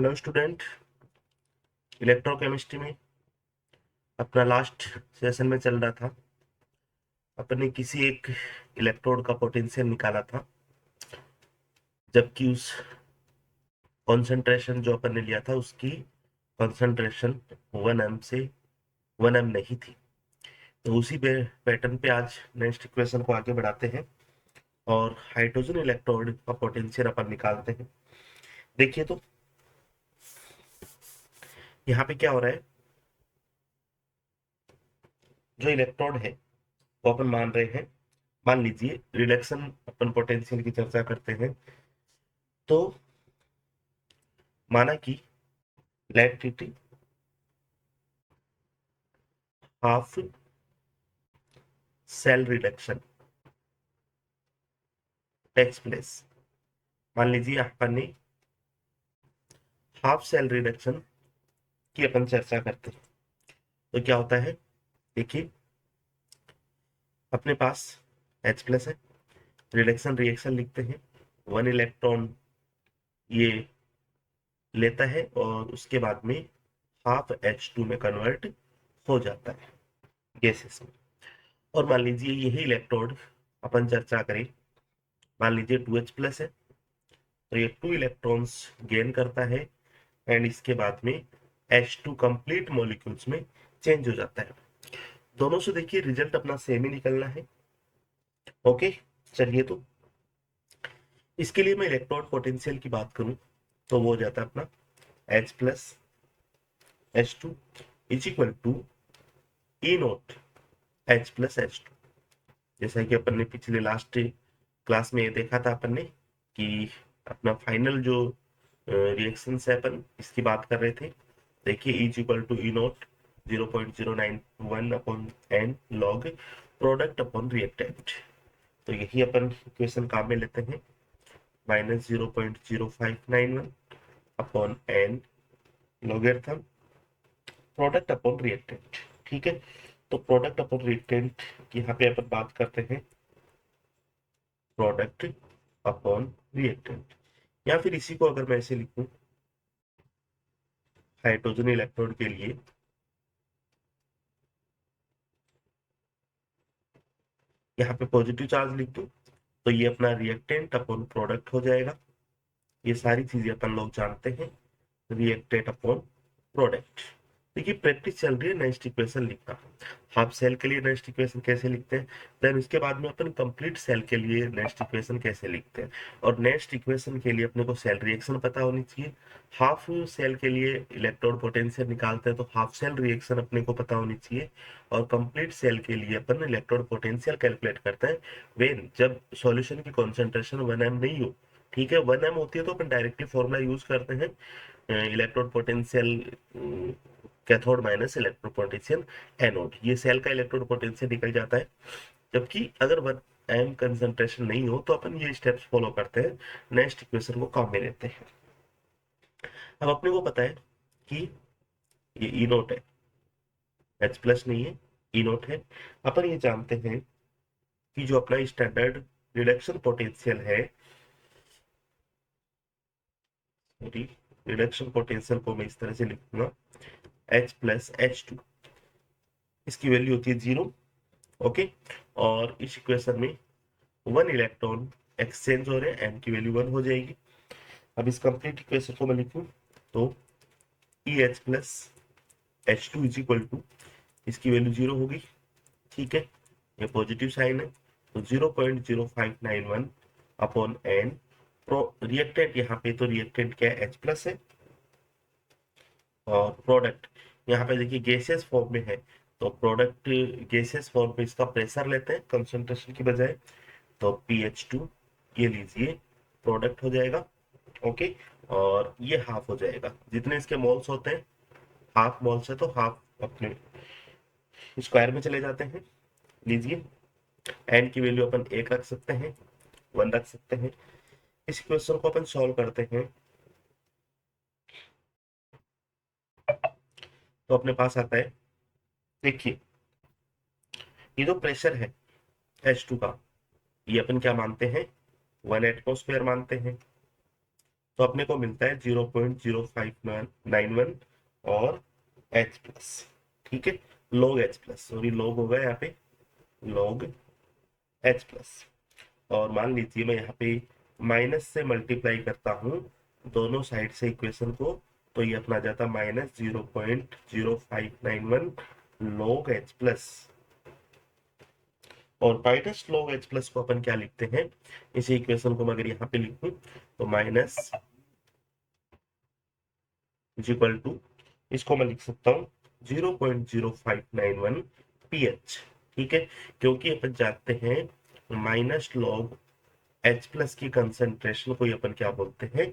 Hello student. Electrochemistry में अपना last session में चल रहा था। अपन ने किसी एक इलेक्ट्रोड का पोटेंशियल निकाला था, जबकि उस कंसंट्रेशन जो अपन ने लिया था उसकी कंसंट्रेशन 1 m से 1 m नहीं थी। तो उसी पैटर्न पे आज नेक्स्ट इक्वेशन को आगे बढ़ाते हैं और हाइड्रोजन इलेक्ट्रोड का पोटेंशियल अपन निकालते हैं। देखिए तो यहाँ पे क्या हो रहा है, जो इलेक्ट्रोड है वो अपन मान रहे हैं। मान लीजिए रिडक्शन अपन पोटेंशियल की चर्चा करते हैं, तो माना कि electricity half cell reduction takes place. मान लीजिए अपन ने हाफ सेल रिडक्शन की अपन चर्चा करते हैं, तो क्या होता है। देखिए अपने पास H प्लस है, रिडक्शन रिएक्शन लिखते हैं। 1 इलेक्ट्रॉन ये लेता है और उसके बाद में हाफ H2 में कन्वर्ट हो जाता है गैसेस में। और मान लीजिए यही इलेक्ट्रोड अपन चर्चा करें, मान लीजिए 2H प्लस है, तो ये 2 इलेक्ट्रॉन्स गेन करता है एंड इसके बाद में H2 कंप्लीट मॉलिक्यूल्स में चेंज हो जाता है। दोनों से देखिए रिजल्ट अपना सेम ही निकलना है। ओके, चलिए तो इसके लिए मैं इलेक्ट्रॉन पोटेंशियल की बात करूं तो वो हो जाता है अपना H plus H2 is equal to E naught H plus H2। जैसा कि अपन ने पिछले लास्ट क्लास में ये देखा था अपन ने कि अपना फाइनल जो रिएक्शन है अपन इसकी बात कर रहे थे। देखिए is equal to E naught 0.091 upon N log product upon reactant. तो यही अपन इक्वेशन काम में लेते हैं, -0.0591 upon N logarithm product upon reactant. ठीक है, तो प्रोडक्ट अपॉन रिएक्टेंट यहाँ पे अपन बात करते हैं प्रोडक्ट अपॉन रिएक्टेंट, या फिर इसी को अगर मैं ऐसे लिखूं हाइड्रोजन इलेक्ट्रोड के लिए, यहाँ पे पॉजिटिव चार्ज लिख दूं तो ये अपना रिएक्टेंट अपॉन प्रोडक्ट हो जाएगा। ये सारी चीजें अपन लोग जानते हैं, रिएक्टेंट अपॉन प्रोडक्ट। देखिए प्रैक्टिस चल रही है नेक्स्ट इक्वेशन लिखना। हाफ सेल के लिए नेक्स्ट इक्वेशन कैसे लिखते हैं, देन उसके बाद में अपन कंप्लीट सेल के लिए नेक्स्ट इक्वेशन कैसे लिखते हैं। और नेक्स्ट इक्वेशन के लिए अपने को सेल रिएक्शन पता होनी चाहिए। हाफ सेल के लिए इलेक्ट्रॉन पोटेंशियल निकालते हैं तो हाफ सेल रिएक्शन अपने को पता होनी चाहिए। और कंप्लीट सेल के लिए अपन इलेक्ट्रॉन पोटेंशियल कैलकुलेट करते हैं वेन जब सॉल्यूशन की कॉन्सेंट्रेशन 1 m नहीं हो। ठीक है, 1 m होती है तो अपन डायरेक्टली फॉर्मूला यूज करते हैं electrode potential cathode minus electrode potential anode. ये सेल का इलेक्ट्रोड पोटेंशियल निकल जाता है। जबकि अगर 1 m कंसंट्रेशन नहीं हो तो अपन ये स्टेप्स फॉलो करते हैं, नेक्स्ट इक्वेशन को काम में लेते हैं। अब अपने को पता है कि ये ई नोट है, H प्लस नहीं है, ई नोट है। अपन ये जानते हैं कि जो अपना स्टैंडर्ड रिडक्शन पोटेंशियल है, रिडक्शन पोटेंशियल को मैं इस तरह से लिखूंगा H प्लस H2, इसकी वैल्यू होती है 0। ओके, और इस इक्वेशन में 1 इलेक्ट्रॉन एक्सचेंज हो रहे हैं, m की वैल्यू 1 हो जाएगी। अब इस कंप्लीट इक्वेशन को मैं लिखूं तो E H plus H2 is equal to, इसकी वैल्यू 0 होगी। ठीक है, ये पॉजिटिव साइन है तो 0.0591 अपॉन एन प्रो रिएक्टेंट, यहाँ पे तो रिएक्टेंट क्या है H प्लस है, और प्रोडक्ट यहाँ पे देखिए गैसियस फॉर्म में है तो प्रोडक्ट गैसियस फॉर्म पे इसका प्रेशर लेते हैं कंसंट्रेशन की बजाय, तो PH2 ये लीजिए प्रोडक्ट हो जाएगा। ओके, और ये हाफ हो जाएगा, जितने इसके मोल्स होते हैं हाफ मोल्स है तो हाफ अपने स्क्वायर में चले जाते हैं। लीजिए एन की वैल्यू अपन 1 रख सकते हैं, 1 रख सकते हैं। इस क्वेश्चन को अपन सॉल्व करते हैं तो अपने पास आता है, देखिए ये जो प्रेशर है H2 का, ये अपन क्या मानते हैं 1 एटमॉस्फेयर मानते हैं। तो अपने को मिलता है 0.0591 और H प्लस। ठीक है, log H plus, sorry log होगा यहाँ पे log H प्लस। और मान लीजिए मैं यहाँ पे माइनस से मल्टीप्लाई करता हूँ दोनों साइड से इक्वेशन को, तो ये अपना जाता -0.0591 log H प्लस। और माइनस log H प्लस को अपन क्या लिखते हैं, इसी इक्वेशन को मैं अगर यहाँ पे लिखूं तो माइनस इज इक्वल टू, इसको मैं लिख सकता हूँ 0.0591 pH। ठीक है, क्योंकि अपन जानते हैं माइनस log H प्लस की कंसंट्रेशन को अपन क्या बोलते हैं,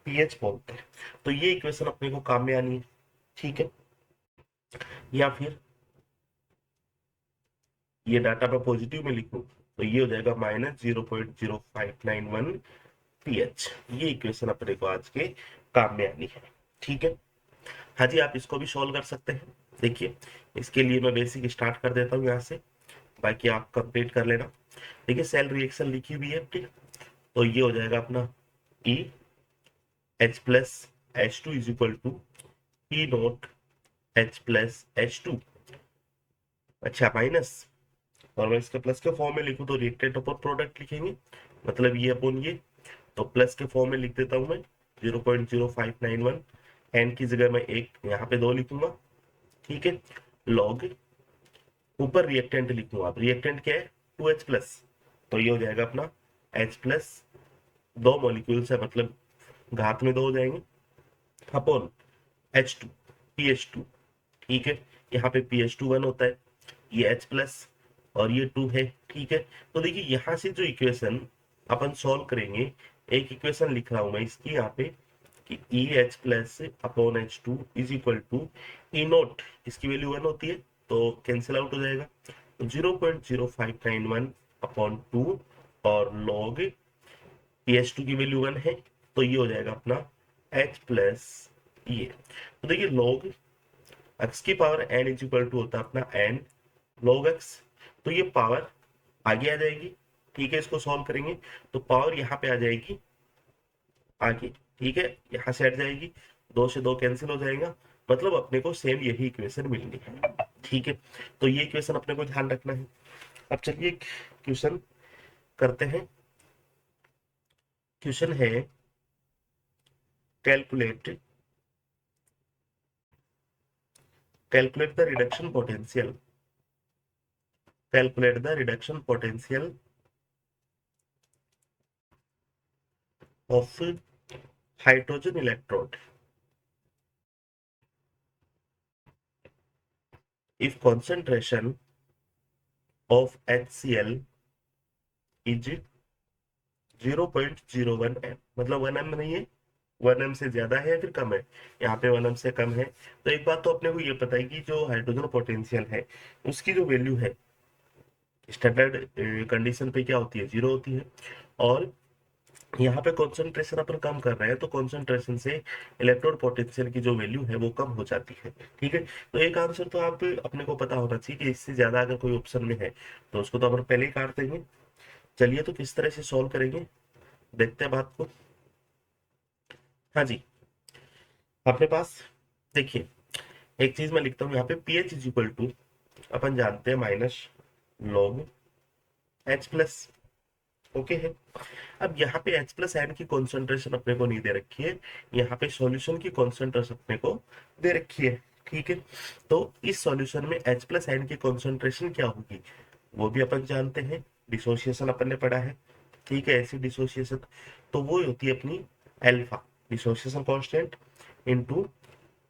pH बोलते हैं। तो ये इक्वेशन अपने को काम में आनी है। ठीक है, या फिर ये डाटा मैं पॉजिटिव में लिखूं तो ये हो जाएगा -0.0591 pH। ये इक्वेशन अपने को आज के काम में आनी है। ठीक है, हाँ जी, आप इसको भी सॉल्व कर सकते हैं। देखिए, इसके लिए मैं बेसिक स्टार्ट कर देता हूँ यहाँ से, बाकी आप कंप्लीट कर लेना। देखिए, सेल रिएक्शन लिखी हुई है। ठीक, तो ये हो जाएगा अपना E H plus H2 is equal to P naught H plus H2। अच्छा, माइनस, और मैं इसके प्लस के फॉर्म में लिखूं तो रिएक्टेंट अपॉन प्रोडक्ट लिखेंगे, मतलब ये अपॉन ये। तो प्लस के फॉर्म में लिख देता हूं मैं 0.0591, एन की जगह मैं एक यहाँ पे 2 लिखूंगा। ठीक है, लॉग ऊपर रिएक्टेंट लिखूंगा, आप रिएक्टेंट क्या है 2H प्लस, तो ये हो जाएगा अपना H प्लस, 2 मॉलिक्यूल्स है मतलब घात में 2 हो जाएंगे, अपॉन H2 PH2। ठीक है, यहाँ पे PH2 1 होता है, ये H प्लस और ये 2 है। ठीक है, तो देखिए यहाँ से जो इक्वेशन अपन सॉल्व करेंगे, एक इक्वेशन लिख रहा हूं मैं इसकी यहाँ पे कि EH plus upon H2 is equal to E naught, इसकी वैल्यू 1 होती है तो कैंसिल आउट हो जाएगा, तो 0.0591 अपॉन 2 और लॉग PH2 की वैल्यू 1 है, तो ये हो जाएगा अपना H प्लस ये। तो देखिए लॉग x की power n is equal to होता है अपना n log x, तो ये पावर आगे आ जाएगी। ठीक है, इसको सॉल्व करेंगे तो पावर यहाँ पे आ जाएगी आगे। ठीक है, यहाँ से हट जाएगी, 2 से 2 कैंसिल हो जाएगा, मतलब अपने को सेम यही इक्वेशन मिलनी है। ठीक है, तो ये इक्वेशन अपने को ध्यान रखना है। अब चलिए क्वेश्चन करते हैं। क्वेश्चन है calculate calculate the reduction potential, calculate the reduction potential of hydrogen electrode if concentration of HCl is 0.01 m, मतलब 1 m नहीं है, 1 m से ज्यादा है या फिर कम है, यहाँ पे 1 m से कम है। तो एक बात तो अपने को ये पता है कि जो हाइड्रोजन पोटेंशियल है उसकी जो वैल्यू है स्टैंडर्ड कंडीशन पे क्या होती है, 0 होती है। और यहाँ पे कॉन्सेंट्रेशन अपन कम कर रहे हैं तो कॉन्सेंट्रेशन से इलेक्ट्रोड पोटेंशियल की जो वैल्यू है वो कम हो जाती है। ठीक है, तो एक आंसर तो आप अपने को पता होना चाहिए कि इससे ज्यादा अगर कोई ऑप्शन में है तो उसको तो अपन पहले ही काट देंगे। चलिए, तो किस तरह से सॉल्व करेंगे देखते हैं बात को। हाँ जी, अपने पास देखिए एक चीज मैं लिखता हूँ यहाँ पे पीएच इज इक्वल टू, अपन जानते हैं minus log H plus. Okay है, अब यहाँ पे H प्लस आयन की कॉन्सेंट्रेशन अपने को नहीं दे रखी है, यहाँ पे सॉल्यूशन की कॉन्सेंट्रेशन अपने को दे रखी है। ठीक है, तो इस सॉल्यूशन में H प्लस आयन की कॉन्सेंट्रेशन क्या होगी वो भी अपन जानते हैं, डिसोसिएशन अपन ने पढ़ा है। ठीक है, ऐसी डिसोसिएशन तो वो होती है अपनी alpha, dissociation constant into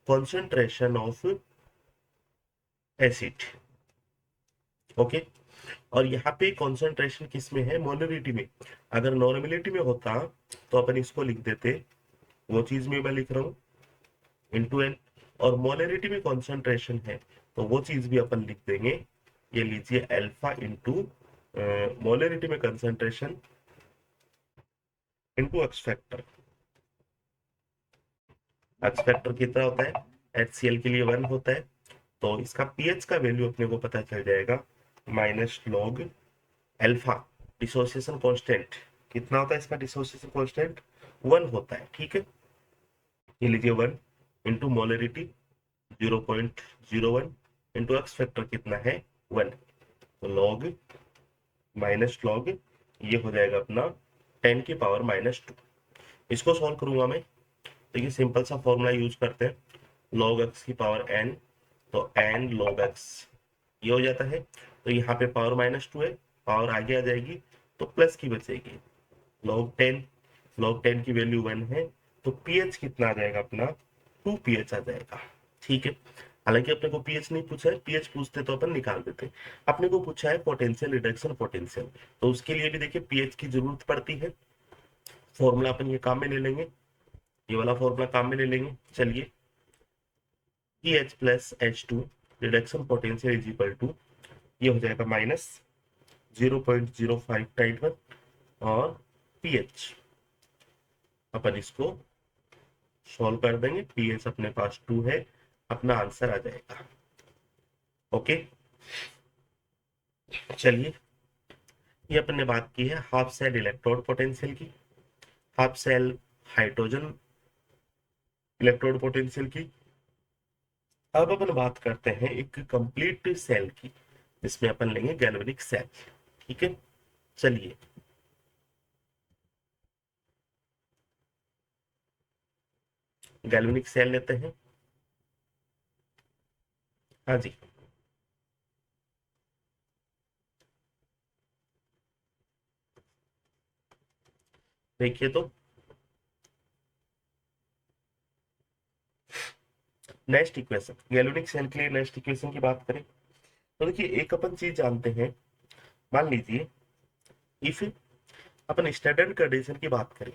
concentration of acid. Okay, और यहाँ पे कॉन्सेंट्रेशन किस में है, मोलरिटी में। अगर नॉर्मेलिटी में होता तो अपन इसको लिख देते, वो चीज में मैं लिख रहा हूँ इंटू एन, और मोलरिटी में कॉन्सेंट्रेशन है तो वो चीज भी अपन लिख देंगे, ये लीजिए अल्फा इंटू मोलरिटी में concentration into x factor. X factor कितना होता है, HCl के लिए 1 होता है, तो इसका पीएच का वैल्यू अपने को पता चल जाएगा minus log alpha. Dissociation constant कितना होता है इसका, डिसोसिएशन कांस्टेंट 1 होता है, ठीक है। ये लीजिए 1 into molarity 0.01 into x factor कितना है 1, तो लॉग माइनस लॉग ये हो जाएगा अपना 10 की पावर -2। इसको सॉल्व करूंगा मैं, तो ये सिंपल सा फॉर्मूला यूज करते हैं, लॉग एक्स की पावर n, तो n log x ये हो जाता है। तो यहाँ पे पावर -2 है, पावर आगे आ जाएगी तो प्लस की बचेगी, log 10 की वैल्यू 1 है, तो pH कितना आ जाएगा अपना 2 pH आ जाएगा, ठीक है। हालांकि अपने को pH नहीं पूछा है, pH पूछते तो अपन निकाल देते। अपने को पूछा है पोटेंशियल रिडक्शन पोटेंशियल, तो उसके लिए भी देखिए pH की जरूरत पड़ती है। फॉर्मूला अपन ये काम में ले लेंगे, ये वाला फॉर्मूला काम में ले लेंगे। चलिए PH plus H2 reduction potential is equal to, ये हो जाएगा -0.05 टाइट 1 और pH अपन इसको सॉल्व कर देंगे, pH अपने पास 2 है, अपना आंसर आ जाएगा। ओके, चलिए ये अपन ने बात की है हाफ सेल इलेक्ट्रोड पोटेंशियल की, half cell hydrogen electrode potential की। अब अपन बात करते हैं एक कंप्लीट सेल की, जिसमें अपन लेंगे गैल्वेनिक सेल, ठीक है। चलिए गैल्वेनिक सेल लेते हैं। हाँ जी, देखिए तो नेक्स्ट इक्वेशन, गैल्वेनिक सेल के लिए नेक्स्ट इक्वेशन की बात करें तो देखिए एक अपन चीज जानते हैं, मान लीजिए इफ अपन स्टैंडर्ड कंडीशन की बात करें,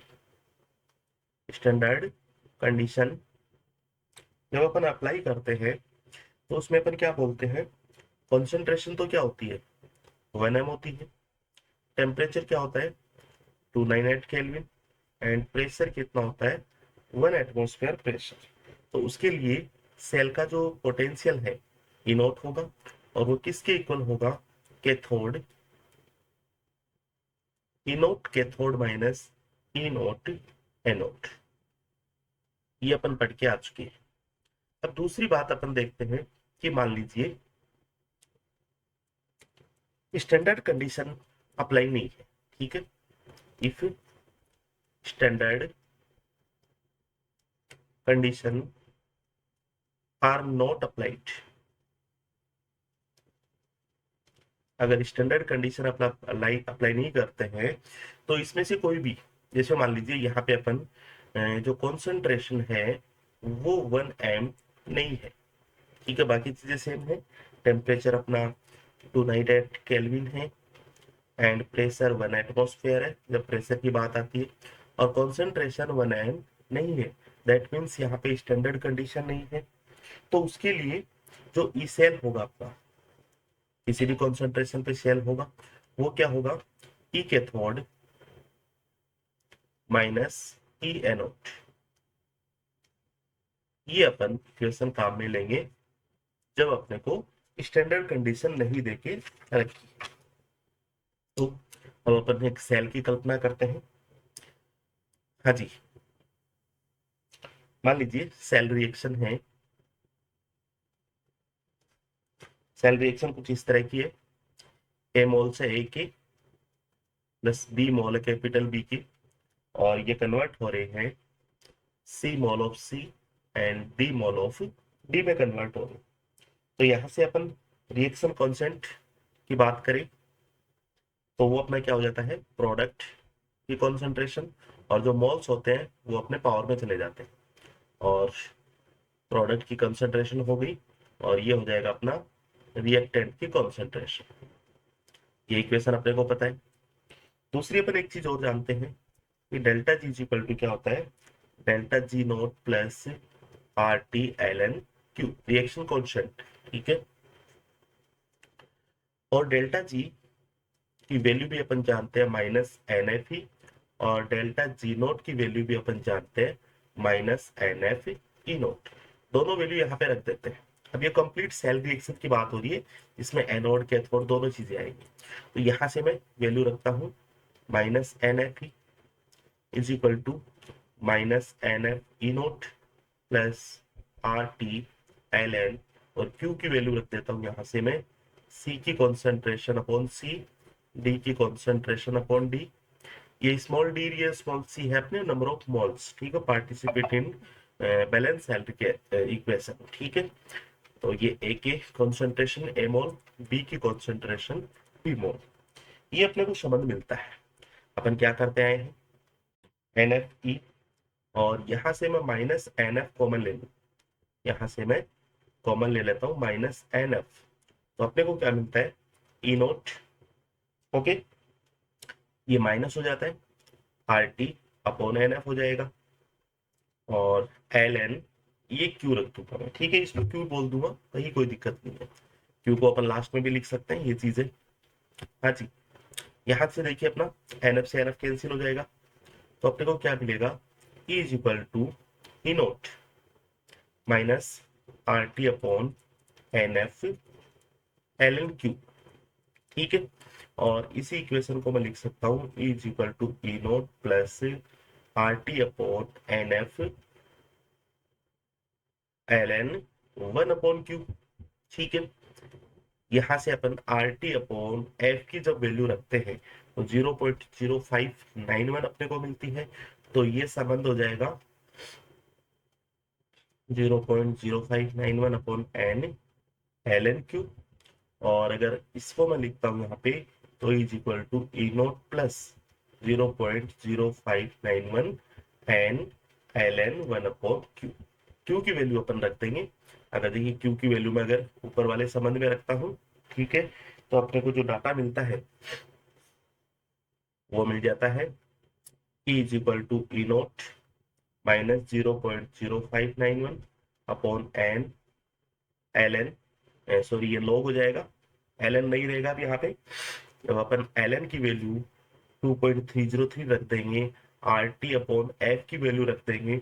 स्टैंडर्ड कंडीशन जब अपन अप्लाई करते हैं तो उसमें अपन क्या बोलते हैं, कॉन्सेंट्रेशन तो क्या होती है 1 m होती है, टेम्परेचर क्या होता है 298 केल्विन, एंड प्रेशर कितना होता है 1 एटमॉस्फेयर प्रेशर। तो उसके लिए सेल का जो पोटेंशियल है ई नॉट होगा, और वो किसके इक्वल होगा, कैथोड ई naught cathode minus E naught anode. ये अपन पढ़ के आ चुके हैं। अब दूसरी बात अपन देखते हैं कि मान लीजिए स्टैंडर्ड कंडीशन अप्लाई नहीं है, ठीक है। If standard condition are not applied, अगर स्टैंडर्ड कंडीशन अपना अप्लाई नहीं करते हैं तो इसमें से कोई भी, जैसे मान लीजिए यहाँ पे अपन जो कॉन्सेंट्रेशन है वो 1 m नहीं है, ठीक है, बाकी चीजें सेम है, टेम्परेचर अपना 298 केल्विन है, एंड प्रेशर 1 एटमॉस्फेयर है जब प्रेशर की बात आती है, और कॉन्सेंट्रेशन 1 m नहीं है, दैट मीन्स यहाँ पे स्टैंडर्ड कंडीशन नहीं है। तो उसके लिए जो ई सेल होगा अपना, किसी भी कॉन्सेंट्रेशन पे सेल होगा, वो क्या होगा, ई कैथोड माइनस ई एनोड। ये अपन इक्वेशन काम में लेंगे जब अपने को स्टैंडर्ड कंडीशन नहीं देके रखी। तो अब अपन एक सेल की कल्पना करते हैं। हाँ जी, मान लीजिए सेल रिएक्शन है, सेल रिएक्शन कुछ इस तरह की है, ए मोल से ए की प्लस बी मोल है कैपिटल बी की, और ये कन्वर्ट हो रहे हैं C mole of C and D mole of D में कन्वर्ट हो रहे हैं। तो यहाँ से अपन रिएक्शन कॉन्सेंट की बात करें तो वो अपना क्या हो जाता है, प्रोडक्ट की कॉन्सेंट्रेशन, और जो मोल्स होते हैं वो अपने पावर में चले जाते हैं, और प्रोडक्ट की कंसंट्रेशन हो गई, और ये हो जाएगा अपना रिएक्टेंट की कंसंट्रेशन। ये इक्वेशन अपने को पता है। दूसरी अपन एक चीज और जानते हैं कि डेल्टा जी इक्वल टू क्या होता है, delta G naught plus R T L N Q, reaction constant, ठीक है। और डेल्टा जी की वैल्यू भी अपन जानते हैं -NFE, और डेल्टा जी नोट की वैल्यू भी अपन जानते हैं -NF नोट। दोनों वैल्यू यहाँ पे रख देते हैं। अब ये कंप्लीट सेल रिएक्शन की बात हो रही है, इसमें एनोड कैथोड दोनों चीजें आएंगी। तो यहाँ से मैं वैल्यू रखता हूँ -NFE is equal to minus N F E naught plus R T L N, और क्यू की वैल्यू रख देता हूँ यहाँ से मैं सी की कॉन्सेंट्रेशन अपॉन सी, डी की कॉन्सेंट्रेशन अपॉन डी। ये स्मॉल डी, ये स्मॉल सी है अपने नंबर ऑफ मोल्स, ठीक है, पार्टिसिपेट इन बैलेंस सेल्फ के इक्वेशन, ठीक है। तो ये ए के कॉन्सेंट्रेशन ए मोल, बी की कॉन्सेंट्रेशन बी मोल, ये अपने को संबंध मिलता है। अपन क्या करते आए हैं, एन एफ ई, और यहां से मैं माइनस एन एफ कॉमन ले लूं, यहां से मैं कॉमन ले लेता हूं माइनस एन एफ, तो अपने को क्या मिलता है, ई नोट, ओके, ये माइनस हो जाता है, R T upon N F हो जाएगा, और एल एन, ये क्यू रख दूंगा मैं, ठीक है, इसको क्यू बोल दूंगा, कहीं कोई दिक्कत नहीं है, क्यू को अपन लास्ट में भी लिख सकते हैं, ये चीजें। हाँ जी, यहां से देखिए अपना एन एफ से एन एफ कैंसिल हो जाएगा, तो अपने को क्या मिलेगा, E is equal to E naught minus R T upon N F L N Q, ठीक है। और इसी इक्वेशन को मैं लिख सकता हूँ E is equal to E naught plus R T upon N F L N one upon Q, ठीक है। यहाँ से अपन आर टी अपॉन एफ की जब वैल्यू रखते हैं तो 0.0591 अपने को मिलती है, तो ये संबंध हो जाएगा 0.0591 upon N L N Q. और अगर इसको मैं लिखता हूँ यहाँ पे, तो is equal to E naught plus 0.0591 N L N one upon Q, Q की वैल्यू अपन रख देंगे। अगर देखिए क्यू की वैल्यू में अगर ऊपर वाले संबंध में रखता हूँ, ठीक है, तो अपने को जो डाटा मिलता है वो मिल जाता है E is equal to E naught minus 0.0591 upon N L N, sorry ये लॉग हो जाएगा, एल एन नहीं रहेगा अब यहाँ पे, जब अपन एल एन की वैल्यू 2.303 रख देंगे, आर टी अपॉन एफ की वैल्यू रख देंगे,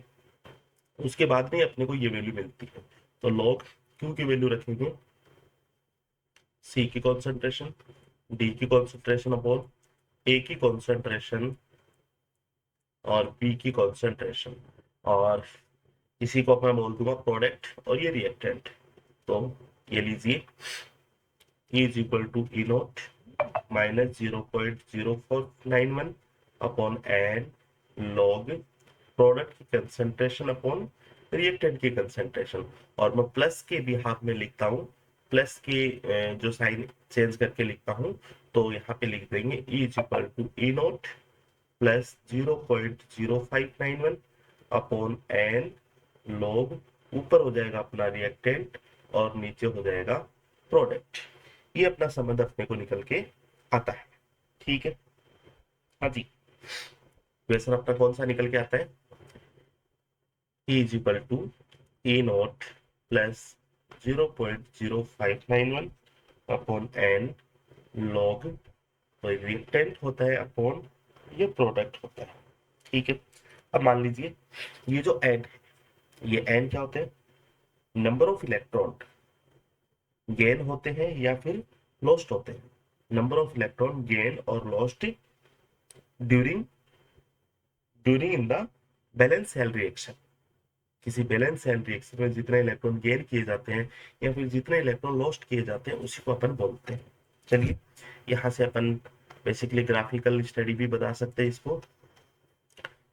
उसके बाद में अपने को ये वैल्यू मिलती है, तो लॉग क्यू की वैल्यू रखेंगे सी की कॉन्सेंट्रेशन, डी की कॉन्सेंट्रेशन अपॉन ए की कॉन्सेंट्रेशन और बी की कॉन्सेंट्रेशन, और इसी को मैं बोल दूंगा प्रोडक्ट, और ये रिएक्टेंट। तो ये लीजिए E is equal to E naught minus 0.0491 upon N log product की कंसेंट्रेशन अपॉन रिएक्टेंट की कंसेंट्रेशन, और मैं प्लस के भी हाथ में लिखता हूँ, प्लस के जो साइन चेंज करके लिखता हूँ, तो यहाँ पे लिख देंगे E is equal to E naught plus 0.0591 upon N log, ऊपर हो जाएगा अपना रिएक्टेंट और नीचे हो जाएगा प्रोडक्ट। ये अपना संबंध अपने को निकल के आता है, ठीक है। हाँ जी, क्वेश्चन अपना कौन सा निकल के आता है, E is equal to E naught plus 0.0591 upon N log, तो रिएक्टेंट होता है अपॉन ये प्रोडक्ट होता है, ठीक है। अब मान लीजिए ये जो एन है, ये एन क्या होते हैं, नंबर ऑफ इलेक्ट्रॉन गेन होते हैं या फिर लॉस्ट होते हैं, नंबर ऑफ इलेक्ट्रॉन गेन और lost during during in the balance cell reaction. किसी बैलेंस सेल रिएक्शन में जितने इलेक्ट्रॉन गेन किए जाते हैं या फिर जितने इलेक्ट्रॉन लॉस्ट किए जाते हैं उसी को अपन बोलते हैं। चलिए यहाँ से अपन बेसिकली ग्राफिकल स्टडी भी बता सकते हैं इसको।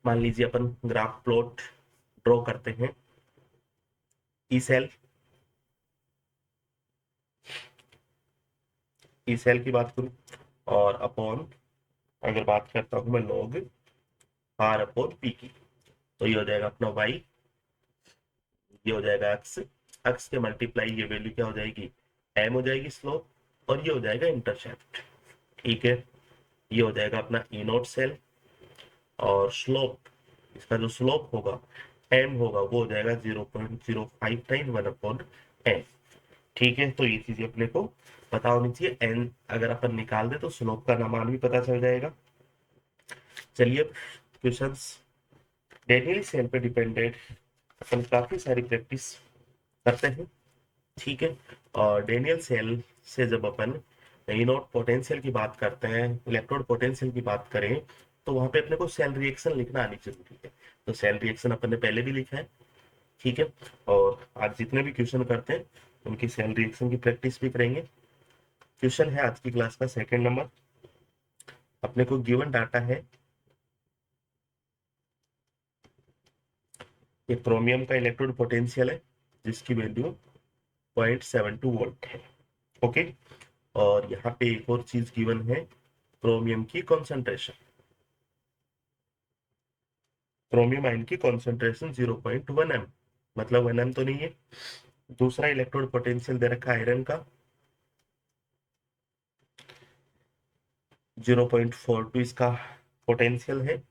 मान लीजिए अपन ग्राफ प्लॉट ड्रॉ करते हैं, ई सेल, ई सेल की बात करूं, और अपॉन अगर बात करता हूं मैं लॉग आर अपॉन पी की, तो ये हो जाएगा अपना वाई, ये हो जाएगा एक्स, एक्स के मल्टीप्लाई ये वैल्यू क्या हो जाएगी, एम हो जाएगी स्लोप, और ये हो जाएगा इंटरसेप्ट, ठीक है। ये हो जाएगा अपना ई नोट सेल, और स्लोप, इसका जो स्लोप होगा एम होगा वो हो जाएगा 0.0591 अपॉन एम, ठीक है। तो ये चीजें अपने को पता होनी चाहिए, एन अगर अपन निकाल दे तो स्लोप का मान भी पता चल जाएगा। चलिए क्वेश्चंस, डेनियल सेल पे डिपेंडेड अपन काफी सारी प्रैक्टिस करते हैं, ठीक है। और डेनियल सेल से जब अपन इनोट पोटेंशियल की बात करते हैं, इलेक्ट्रोड पोटेंशियल की बात करें, तो वहां पे अपने को सेल रिएक्शन लिखना आनी जरूरी है। तो सेल रिएक्शन अपन ने पहले भी लिखा है, ठीक है। और आज जितने भी क्वेश्चन करते हैं उनकी सेल रिएक्शन की प्रैक्टिस भी करेंगे। क्वेश्चन है आज की क्लास का सेकंड नंबर। अपने को गिवन डाटा है कि क्रोमियम का इलेक्ट्रोड पोटेंशियल है जिसकी वैल्यू 0.72 वोल्ट है, ओके। और यहाँ पे एक और चीज गिवन है, क्रोमियम की कॉन्सेंट्रेशन, क्रोमियम आयन की कॉन्सेंट्रेशन 0.1 एम, मतलब 1 एम तो नहीं है। दूसरा इलेक्ट्रोड पोटेंशियल दे रखा है आयरन का 0.42 इसका पोटेंशियल है,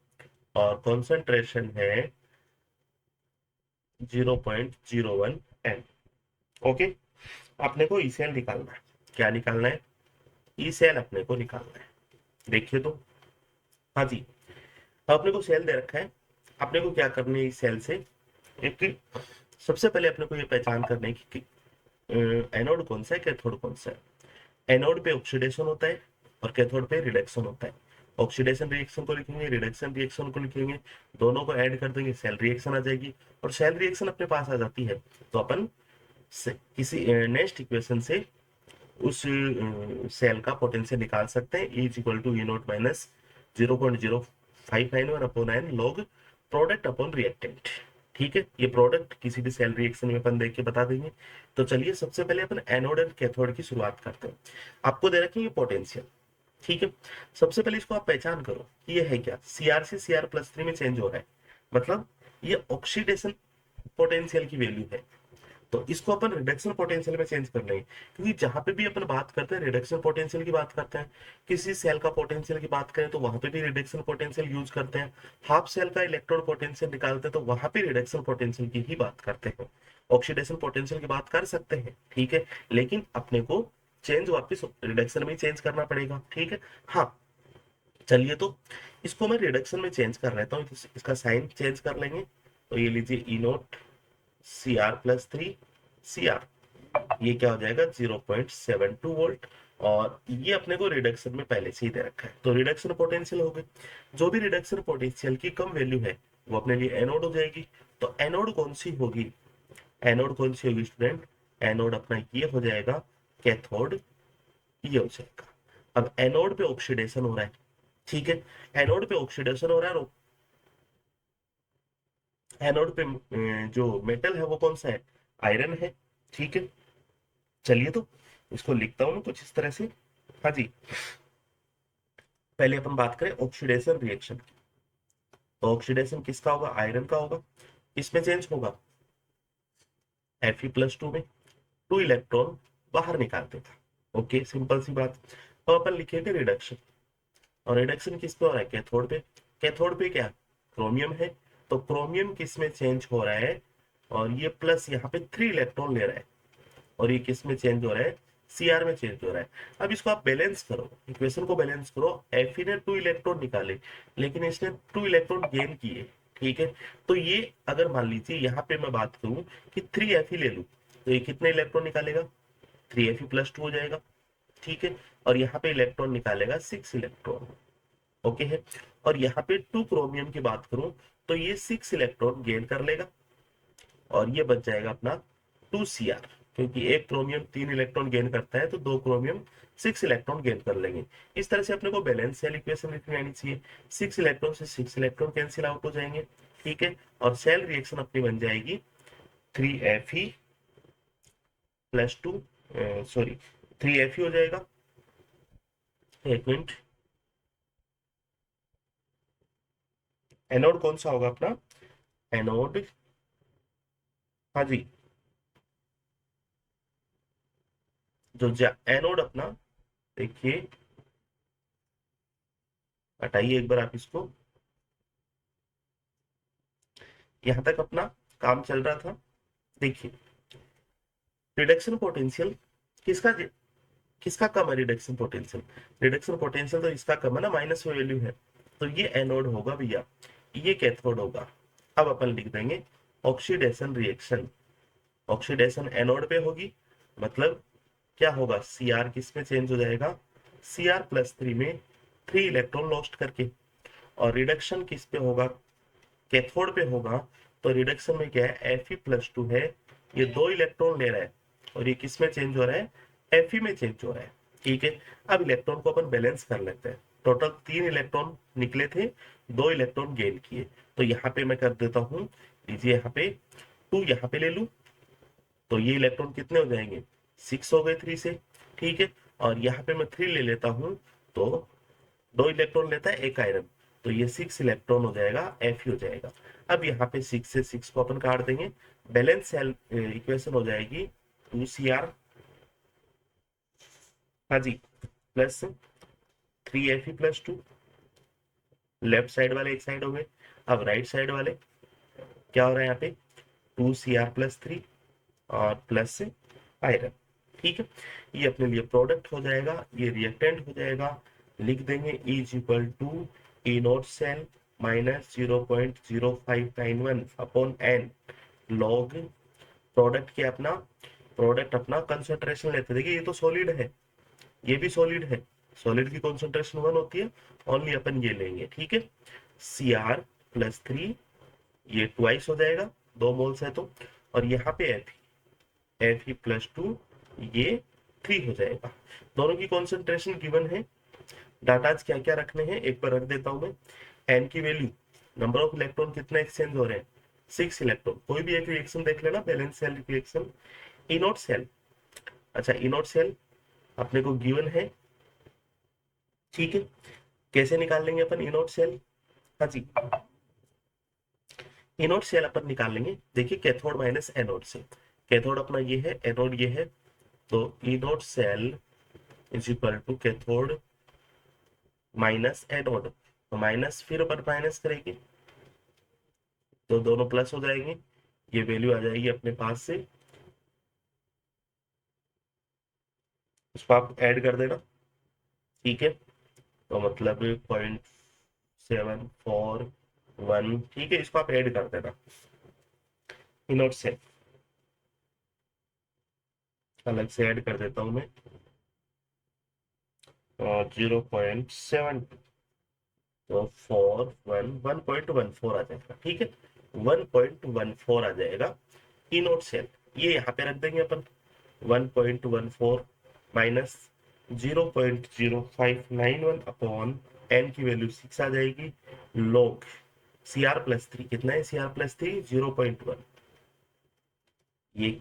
और कॉन्सेंट्रेशन है 0.01 एम, ओके। अपने को ई सेल निकालना है। क्या निकालना है? ई सेल अपने को निकालना है। देखिए तो, हाँ जी, अपने को सेल दे रखा है। अपने को क्या करना है इस सेल से, एक सबसे पहले अपने को ये पहचान करना है कि एनोड कौन सा है, कैथोड कौन सा है। एनोड पे ऑक्सीडेशन होता है और कैथोड पे रिडक्शन होता है। ऑक्सीडेशन रिएक्शन को लिखेंगे, रिडक्शन रिएक्शन को लिखेंगे, दोनों को ऐड कर देंगे, सेल रिएक्शन आ जाएगी। और सेल रिएक्शन अपने पास आ जाती है तो अपन किसी नेक्स्ट इक्वेशन से उस सेल का पोटेंशियल निकाल सकते हैं। E is equal to E naught minus 0.0591 upon N log product upon reactant, ठीक है। ये प्रोडक्ट किसी भी सेल रिएक्शन में अपन देख के बता देंगे। तो चलिए सबसे पहले अपन एनोड एंड कैथोड की शुरुआत करते हैं। आपको दे रखें ये पोटेंशियल, ठीक है। सबसे पहले इसको आप पहचान करो कि ये है क्या, सीआर से CR+3 में चेंज हो रहा है, मतलब ये ऑक्सीडेशन पोटेंशियल की वैल्यू है। तो इसको अपन रिडक्शन पोटेंशियल में चेंज कर लेंगे, क्योंकि जहां पे भी अपन बात करते हैं रिडक्शन पोटेंशियल की बात करते हैं, किसी सेल का पोटेंशियल की बात करें तो वहां पे भी रिडक्शन पोटेंशियल यूज करते हैं। हाफ सेल का इलेक्ट्रॉन पोटेंशियल निकालते हैं तो वहां पे रिडक्शन पोटेंशियल की ही बात करते हैं। ऑक्सीडेशन पोटेंशियल की बात कर सकते हैं, ठीक है, लेकिन अपने को चेंज वापिस रिडक्शन में चेंज करना पड़ेगा, ठीक है। हाँ, चलिए तो इसको मैं रिडक्शन में चेंज कर लेता हूँ, इसका साइन चेंज कर लेंगे। तो ये लीजिए ई नोट CR+3 CR, ये क्या हो जाएगा 0.72 वोल्ट। और ये अपने को रिडक्शन में पहले से ही दे रखा है, तो रिडक्शन पोटेंशियल हो गई। जो भी रिडक्शन पोटेंशियल की कम वैल्यू है वो अपने लिए एनोड हो जाएगी। तो एनोड कौन सी होगी, एनोड कौन सी होगी स्टूडेंट, एनोड अपना ये हो जाएगा, कैथोड ये हो जाएगा। अब एनोड पे ऑक्सीडेशन हो रहा है, ठीक है, एनोड पे ऑक्सीडेशन हो रहा है। एनोड पे जो मेटल है वो कौन सा है, आयरन है, ठीक है। चलिए तो इसको लिखता हूं मैं कुछ इस तरह से। हाँ जी, पहले अपन बात करें ऑक्सीडेशन रिएक्शन की। तो ऑक्सीडेशन किसका होगा, आयरन का होगा। इसमें चेंज होगा Fe+2 में, 2 इलेक्ट्रॉन बाहर निकाल देता। ओके, सिंपल सी बात। तो अपन लिखेंगे रिडक्शन, और रिडक्शन किस पे हो रहा है, कैथोड पे। कैथोड पे क्या, क्रोमियम है, तो क्रोमियम किस में चेंज हो रहा है, और ये प्लस यहाँ पे 3 इलेक्ट्रॉन ले रहा है, और ये किस में चेंज हो रहा है, सीआर में चेंज हो रहा है। अब इसको आप बैलेंस करो, इक्वेशन को बैलेंस करो। Fe ने 2 इलेक्ट्रॉन निकाले, लेकिन इसने 2 इलेक्ट्रॉन गेन किए, ठीक है। तो ये अगर मान लीजिए यहाँ पे मैं बात करूं कि 3Fe ले लूं, तो ये कितने इलेक्ट्रॉन निकालेगा, 3Fe+2 हो जाएगा, ठीक है। और यहाँ पे इलेक्ट्रॉन निकालेगा 6 इलेक्ट्रॉन, ओके है। और यहाँ पे 2 क्रोमियम की बात करूं तो ये 6 इलेक्ट्रॉन गेन कर लेगा, और ये बच जाएगा अपना 2Cr, क्योंकि एक क्रोमियम 3 इलेक्ट्रॉन गेन करता है तो 2 क्रोमियम 6 इलेक्ट्रॉन गेन कर लेंगे। इस तरह से अपने को बैलेंस सेल इक्वेशन लिखनी आनी चाहिए। 6 इलेक्ट्रॉन से 6 इलेक्ट्रॉन कैंसिल आउट हो जाएंगे, ठीक है। और सेल रिएक्शन अपनी बन जाएगी 3Fe+2, सॉरी 3Fe हो जाएगा, एक मिनट। एनोड कौन सा होगा अपना, एनोड, हाँ जी, जो एनोड अपना, देखिए हटाइए एक बार आप इसको, यहां तक अपना काम चल रहा था। देखिए रिडक्शन पोटेंशियल किसका किसका कम है, रिडक्शन पोटेंशियल, रिडक्शन पोटेंशियल तो इसका कम है ना, माइनस में वैल्यू है। तो ये एनोड होगा भैया, ये कैथोड होगा। अब अपन लिख देंगे ऑक्सीडेशन रिएक्शन, ऑक्सीडेशन एनोड पे होगी, मतलब क्या होगा, Cr किस में चेंज हो जाएगा, Cr+3 में 3 इलेक्ट्रॉन लॉस्ट करके। और रिडक्शन किस पे होगा, कैथोड पे होगा। तो रिडक्शन में क्या है, Fe+2 है, ये 2 इलेक्ट्रॉन ले रहा है और ये किस में चेंज हो रहा है, Fe में चेंज हो रहा है। ठीक है, अब इलेक्ट्रॉन को अपन बैलेंस कर लेते हैं। टोटल 3 इलेक्ट्रॉन निकले थे, 2 इलेक्ट्रॉन गेन किए। तो यहाँ पे मैं कर देता हूँ, लीजिए यहाँ पे 2 यहाँ पे ले लूँ, तो ये इलेक्ट्रॉन कितने हो जाएंगे, 6 हो गए 3 से। ठीक है, और यहाँ पे मैं 3 ले लेता हूँ, तो 2 इलेक्ट्रॉन लेता है एक आयरन, तो ये 6 इलेक्ट्रॉन हो जाएगा, Fe हो जाएगा। अब यहाँ पे 6 से 6 को अपन काट देंगे, बैलेंस सेल इक्वेशन हो जाएगी 2Cr, हाँ जी, प्लस 3Fe+2। लेफ्ट साइड वाले एक साइड हो गए। अब राइट साइड वाले क्या हो रहा है, यहाँ पे 2Cr+3 और प्लस आयरन। ठीक है, ये अपने लिए प्रोडक्ट हो जाएगा, ये रिएक्टेंट हो जाएगा। लिख देंगे E is equal to E naught cell minus 0.0591 upon n log product के अपना, प्रोडक्ट अपना कंसंट्रेशन लेते। देखिए ये तो सॉलिड है, ये भी सॉलिड है, सॉलिड की कंसंट्रेशन 1 होती है, ओनली अपन ये लेंगे। ठीक है, Cr+3, ये ट्वाइस हो जाएगा, 2 मोल्स है तो, और यहाँ पे Fe+2, ये 3 हो जाएगा। दोनों की कॉन्सेंट्रेशन गिवन है। डाटा क्या क्या रखने हैं एक बार रख देता हूं मैं। एन की वैल्यू, नंबर ऑफ इलेक्ट्रॉन कितना एक्सचेंज हो रहे हैं, 6 इलेक्ट्रॉन। कोई भी एक रिएक्शन देख लेना, बैलेंस सेल रिएक्शन। इनोट सेल, अच्छा इनोट सेल अपने को गिवन है। ठीक है, कैसे निकाल लेंगे अपन इनोट सेल, हाँ जी, इनोट सेल अपन निकाल लेंगे। देखिए कैथोड माइनस एनोड से, कैथोड अपना ये है, एनोड ये है, तो E naught cell is equal to cathode minus anode, तो माइनस फिर अपन माइनस करेंगे तो दोनों प्लस हो जाएंगे, ये वैल्यू आ जाएगी अपने पास से, इसको आप ऐड कर देना। ठीक है, तो मतलब 0.741, ठीक है, इसको आप ऐड कर देना। इनोट से अलग से ऐड कर देता हूं मैं, और 0.7, तो 1.14 आ जाएगा। ठीक है, 1.14 आ जाएगा इनोट सेल, ये यहाँ पे रख देंगे अपन। 1.14 माइनस 0.0591 अपॉन एन की वैल्यू 6 आ जाएगी, लॉग Cr+3, कितना है Cr+3, 0.1, ये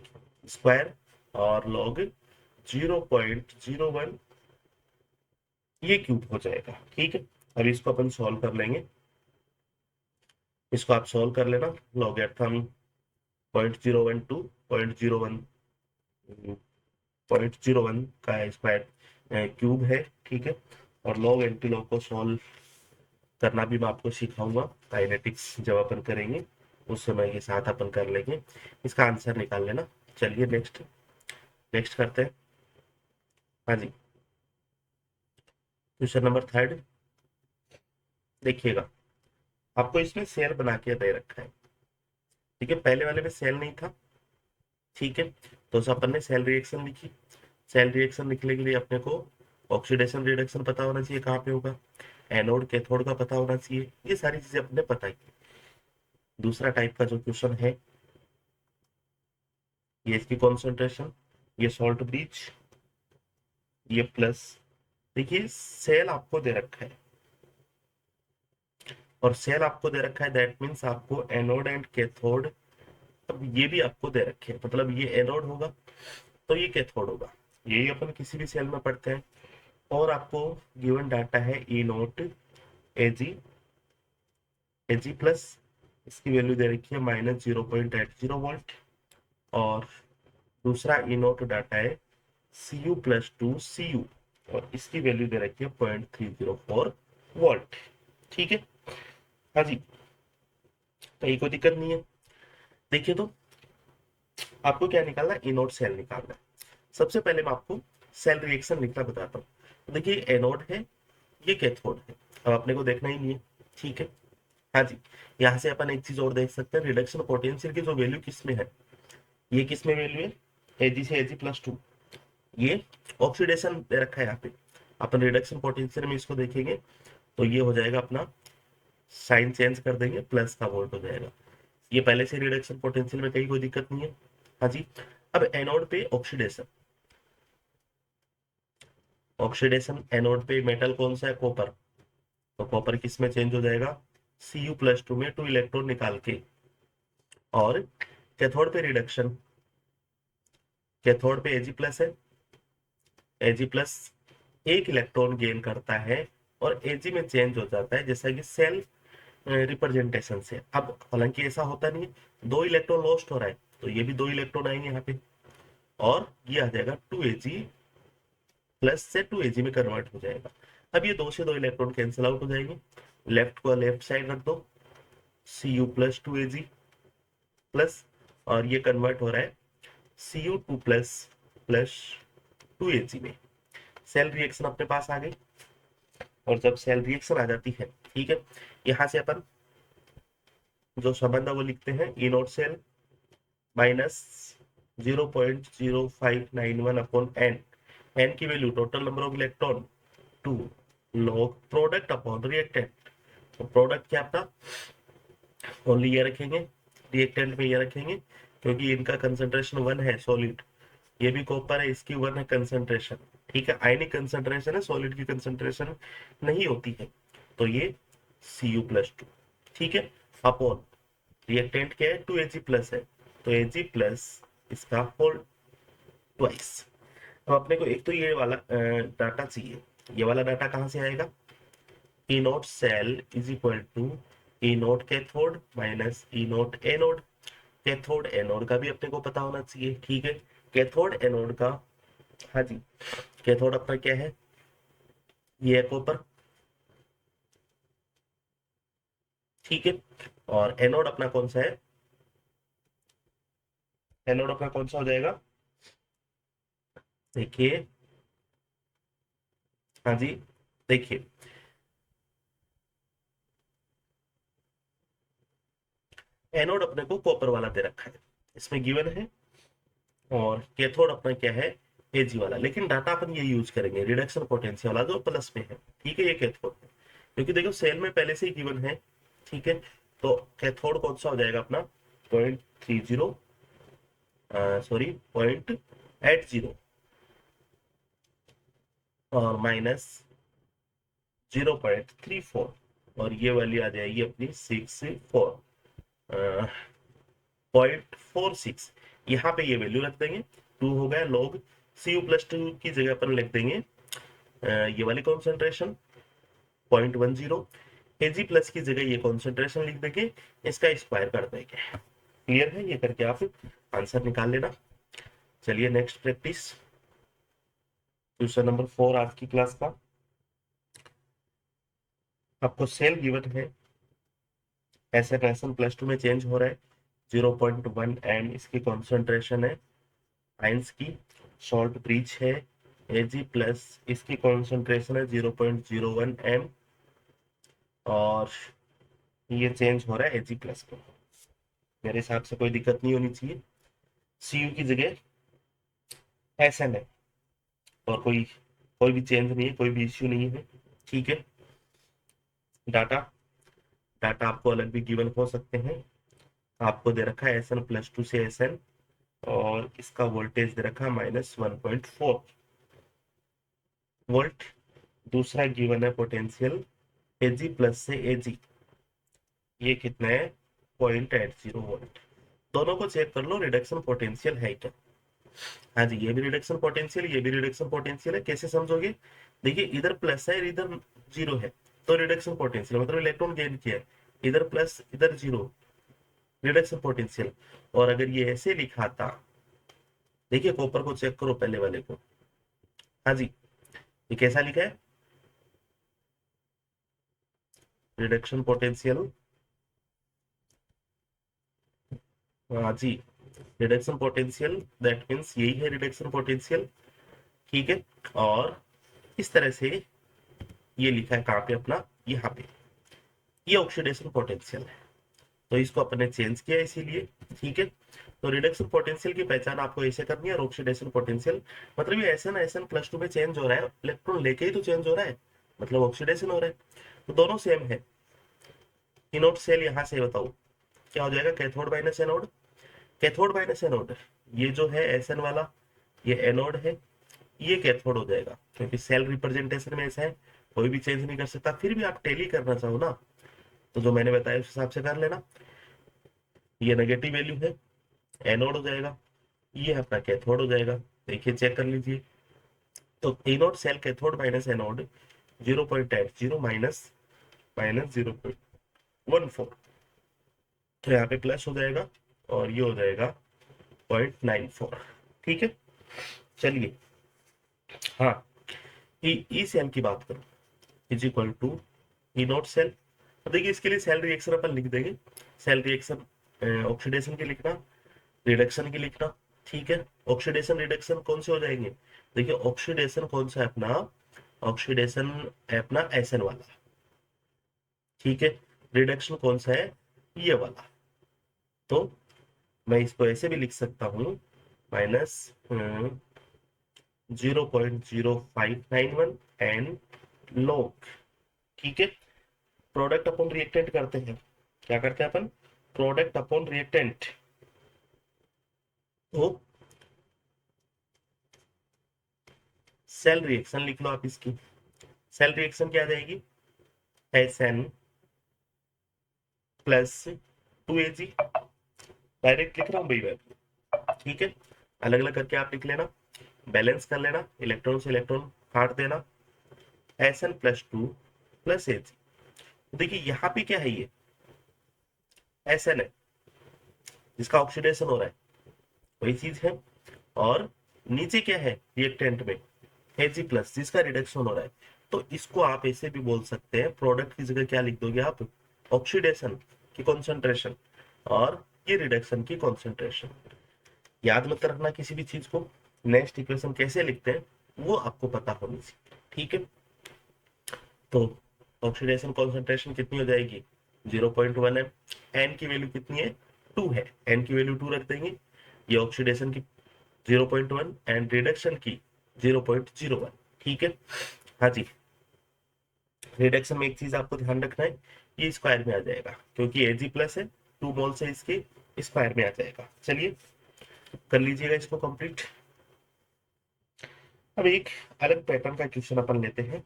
स्क्वायर, और लॉग 0.01, ये क्यूब हो जाएगा। ठीक है, अब इसको अपन सॉल्व कर लेंगे, इसको आप सॉल्व कर लेना। लॉगरिथम 0.012, 0.01 का स्क्वायर क्यूब है। ठीक है, और लॉग एंटी लॉग को सॉल्व करना भी मैं आपको सिखाऊंगा, काइनेटिक्स जब अपन करेंगे उस समय ये साथ अपन कर लेंगे, इसका आंसर निकाल लेना। चलिए नेक्स्ट, नेक्स्ट करते हैं। हाँ जी, क्वेश्चन नंबर 3 देखिएगा, आपको इसमें सेल बना के दे रखा है। ठीक है, पहले वाले में सेल नहीं था। ठीक है, तो उस अपन ने सेल रिएक्शन लिखी। सेल रिएक्शन लिखने के लिए अपने को ऑक्सीडेशन रिडक्शन पता होना चाहिए, कहाँ पे होगा, एनोड कैथोड का पता होना चाहिए, ये सारी चीजें अपने पता है। दूसरा टाइप का जो क्वेश्चन है, ये इसकी कॉन्सेंट्रेशन, ये सॉल्ट ब्रीच, ये प्लस। देखिए सेल आपको दे रखा है, और सेल आपको दे रखा है, दैट मीन्स आपको एनोड एंड कैथोड, अब ये भी आपको दे रखे हैं, मतलब ये एनोड होगा तो ये कैथोड होगा, यही अपन किसी भी सेल में पढ़ते हैं। और आपको गिवन डाटा है ई नोट एजी, एजी प्लस, इसकी वैल्यू दे रखी है -0.80 वोल्ट, और दूसरा ई नोट डाटा है Cu+2 Cu, और इसकी वैल्यू दे रखी है 0.304 वोल्ट। ठीक है, हाँ जी, कहीं कोई दिक्कत नहीं है। देखिए तो आपको क्या निकालना है, इनोड सेल निकालना है। सबसे पहले मैं आपको सेल रिएक्शन लिखना बताता हूँ। तो देखिए एनोड है, ये कैथोड है, अब अपने को देखना ही नहीं है। ठीक है, हाँ जी, यहाँ से अपन एक चीज और देख सकते हैं, रिडक्शन पोटेंशियल की जो वैल्यू किस में है, ये किस में वैल्यू है, एजी से Ag+2, ये ऑक्सीडेशन दे रखा है यहाँ पे। अपन रिडक्शन पोटेंशियल में इसको देखेंगे तो ये हो जाएगा अपना साइन चेंज कर देंगे, प्लस का वोल्ट हो जाएगा। ये पहले से रिडक्शन पोटेंशियल में कहीं कोई दिक्कत नहीं है। हाँ जी। अब एनोड पे ऑक्सीडेशन, ऑक्सीडेशन एनोड पे मेटल कौन सा है, कॉपर। तो कॉपर किस में चेंज हो जाएगा, Cu+2 में 2 इलेक्ट्रॉन निकाल के। और कैथोड पे रिडक्शन, कैथोड पे Ag+ है, Ag+ एक इलेक्ट्रॉन गेन करता है और Ag में चेंज हो जाता है, जैसा कि सेल रिप्रेजेंटेशन से। अब हालांकि ऐसा होता नहीं है, 2 इलेक्ट्रॉन लॉस्ट हो रहा है, तो ये भी 2 इलेक्ट्रॉन आएंगे यहाँ पे, और ये आ जाएगा 2Ag+ से 2Ag में कन्वर्ट हो जाएगा। अब ये 2 से 2 इलेक्ट्रॉन कैंसिल आउट हो जाएंगे, लेफ्ट को लेफ्ट साइड रख दो, Cu+2Ag+, और ये कन्वर्ट हो रहा है Cu2++2Ag में। सेल रिएक्शन अपने पास आ गई। और जब सेल रिएक्शन आ जाती है, ठीक है, यहां से अपन जो संबंध है वो लिखते हैं, E naught cell minus 0.0591 upon n, n की value total number of electron 2 log product upon reactant. तो प्रोडक्ट क्या था, ओनली ये रखेंगे, रिएक्टेंट में ये रखेंगे, क्योंकि इनका कंसंट्रेशन 1 है सॉलिड, ये भी कॉपर है, इसकी 1 है कंसंट्रेशन, ठीक है, आयनिक कंसंट्रेशन है, सॉलिड की कंसंट्रेशन नहीं होती है। तो ये Cu+2, ठीक है, अपॉन रिएक्टेंट क्या है, 2Ag+ है, तो Ag+ इसका होल ट्वाइस। अब अपने को एक तो ये वाला डाटा चाहिए, ये वाला डाटा कहाँ से आएगा, E naught cell is equal to E naught cathode minus E naught anode. Cathode anode का भी अपने को पता होना चाहिए, ठीक है, कैथोड एनोड का, हाँ जी, कैथोड अपना क्या है, ये है कॉपर, ठीक है, और एनोड अपना कौन सा है, एनोड अपना कौन सा हो जाएगा, देखिए, हाँ जी, देखिए, एनोड अपने को कॉपर वाला दे रखा है, इसमें गिवन है, और कैथोड अपना क्या है, Ag वाला, लेकिन डाटा अपन ये यूज करेंगे रिडक्शन पोटेंशियल वाला जो प्लस में है, ठीक है, ये कैथोड है, क्योंकि देखो सेल में पहले से ही गिवन है, ठीक है। तो कैथोड कौन सा हो जाएगा अपना, 0.30, सॉरी 0.80, और माइनस 0.34, और ये वाली आ जाएगी अपनी 0.46। यहाँ पे ये वैल्यू रख देंगे, 2 हो गया लॉग Cu+2 की जगह पर लिख देंगे ये वाली कॉन्सेंट्रेशन 0.10, Ag+ की जगह ये कॉन्सेंट्रेशन लिख देंगे, इसका स्क्वायर कर देंगे। क्लियर है, ये करके आप आंसर निकाल लेना। चलिए नेक्स्ट प्रैक्टिस, क्वेश्चन नंबर 4 आज की क्लास का। आपको सेल गिवन है, SN+2 में चेंज हो रहा है, 0.1 एम इसकी कॉन्सेंट्रेशन है, आइंस की शॉर्ट ब्रिज है, Ag+ इसकी कॉन्सेंट्रेशन है 0.01 एम, और ये चेंज हो रहा है Ag+ को। मेरे हिसाब से कोई दिक्कत नहीं होनी चाहिए, Cu की जगह Sn है, और कोई कोई भी चेंज नहीं है, कोई भी इश्यू नहीं है, ठीक है। डाटा डाटा आपको अलग भी गिवन हो सकते हैं, आपको दे रखा है SN+2 से Sn, और इसका वोल्टेज दे रखा है -1.4 वोल्ट। दूसरा गिवन है पोटेंशियल Ag+ से Ag, ये कितना है, 0.80 वोल्ट। दोनों को चेक कर लो रिडक्शन पोटेंशियल है क्या। हाँ जी, ये भी रिडक्शन पोटेंशियल, ये भी रिडक्शन पोटेंशियल है, कैसे समझोगे, देखिए इधर प्लस है इधर जीरो है, तो रिडक्शन पोटेंशियल मतलब इलेक्ट्रॉन गेन किया है, इधर प्लस इधर जीरो, रिडक्शन पोटेंशियल। और अगर ये ऐसे लिखा था, देखिए कॉपर को चेक करो पहले वाले को, हाँ जी, ये कैसा लिखा है, रिडक्शन पोटेंशियल, हाँ जी, रिडक्शन पोटेंशियल, दैट मीन्स यही है रिडक्शन पोटेंशियल, ठीक है। और इस तरह से ये लिखा है कहाँ पे अपना, यहाँ पे, ये ऑक्सीडेशन पोटेंशियल है, तो इसको अपने चेंज किया इसीलिए, ठीक है। तो रिडक्शन पोटेंशियल की पहचान आपको ऐसे करनी है, और ऑक्सीडेशन पोटेंशियल मतलब ये SN+2 में चेंज हो रहा है, इलेक्ट्रॉन लेके ही तो चेंज हो रहा है, मतलब ऑक्सीडेशन हो रहा है, तो दोनों सेम है। इनोड सेल यहाँ से बताओ क्या हो जाएगा, cathode minus anode, cathode minus anode, ये जो है एस एन वाला ये एनोड है, ये कैथोड हो जाएगा, क्योंकि सेल रिप्रेजेंटेशन में ऐसा है कोई भी चेंज नहीं कर सकता। फिर भी आप टेली करना चाहो ना तो जो मैंने बताया उस हिसाब से कर लेना। ये नेगेटिव वैल्यू है, एनोड हो जाएगा, ये अपना कैथोड हो जाएगा। देखिए चेक कर लीजिए, तो anode cell cathode minus anode 0.80 minus minus 0.14, तो यहाँ पे प्लस हो जाएगा और ये हो जाएगा 0.94। ठीक है, चलिए हाँ, ई सेल की बात करो, is equal to E naught cell. अब देखिए इसके लिए सेल रिएक्शन अपन लिख देंगे, सेल रिएक्शन ऑक्सीडेशन की लिखना, रिडक्शन की लिखना। ठीक है, ऑक्सीडेशन रिडक्शन कौन से हो जाएंगे, देखिए ऑक्सीडेशन कौन सा है अपना, ऑक्सीडेशन है अपना एसएन वाला। ठीक है, रिडक्शन कौन सा है, ये वाला। तो मैं इसको ऐसे भी लिख सकता हूँ, माइनस 0.0591 एन लॉग। ठीक है, प्रोडक्ट अपॉन रिएक्टेंट करते हैं, क्या करते हैं अपन, प्रोडक्ट अपॉन रिएक्टेंट। तो सेल रिएक्शन लिख लो आप इसकी, सेल रिएक्शन क्या आ जाएगी, S N plus 2 Ag, direct लिख रहा हूँ भाई मैं। ठीक है, अलग अलग करके आप लिख लेना, बैलेंस कर लेना, इलेक्ट्रॉन से इलेक्ट्रॉन काट देना, S N plus 2 plus Ag। देखिए यहाँ पे क्या है, ये एस एन है जिसका ऑक्सीडेशन हो रहा है, वही चीज है। और नीचे क्या है रिएक्टेंट में, Ag प्लस जिसका रिडक्शन हो रहा है। तो इसको आप ऐसे भी बोल सकते हैं, प्रोडक्ट की जगह क्या लिख दोगे आप, ऑक्सीडेशन की कॉन्सेंट्रेशन और ये रिडक्शन की कॉन्सेंट्रेशन। याद मत रखना किसी भी चीज को, नेक्स्ट इक्वेशन कैसे लिखते हैं वो आपको पता होनी चाहिए। ठीक है, तो ऑक्सीडेशन कॉन्सेंट्रेशन कितनी हो जाएगी, 0.1 है, एन की वैल्यू कितनी है, 2 है, एन की वैल्यू 2 रख देंगे, ये ऑक्सीडेशन की 0.1 एंड रिडक्शन की 0.01। ठीक है, हाँ जी, रिडक्शन में एक चीज आपको ध्यान रखना है, ये स्क्वायर में आ जाएगा क्योंकि Ag प्लस है, 2 मोल से इसके स्क्वायर में आ जाएगा। चलिए कर लीजिएगा इसको कंप्लीट। अब एक अलग पैटर्न का क्वेश्चन अपन लेते हैं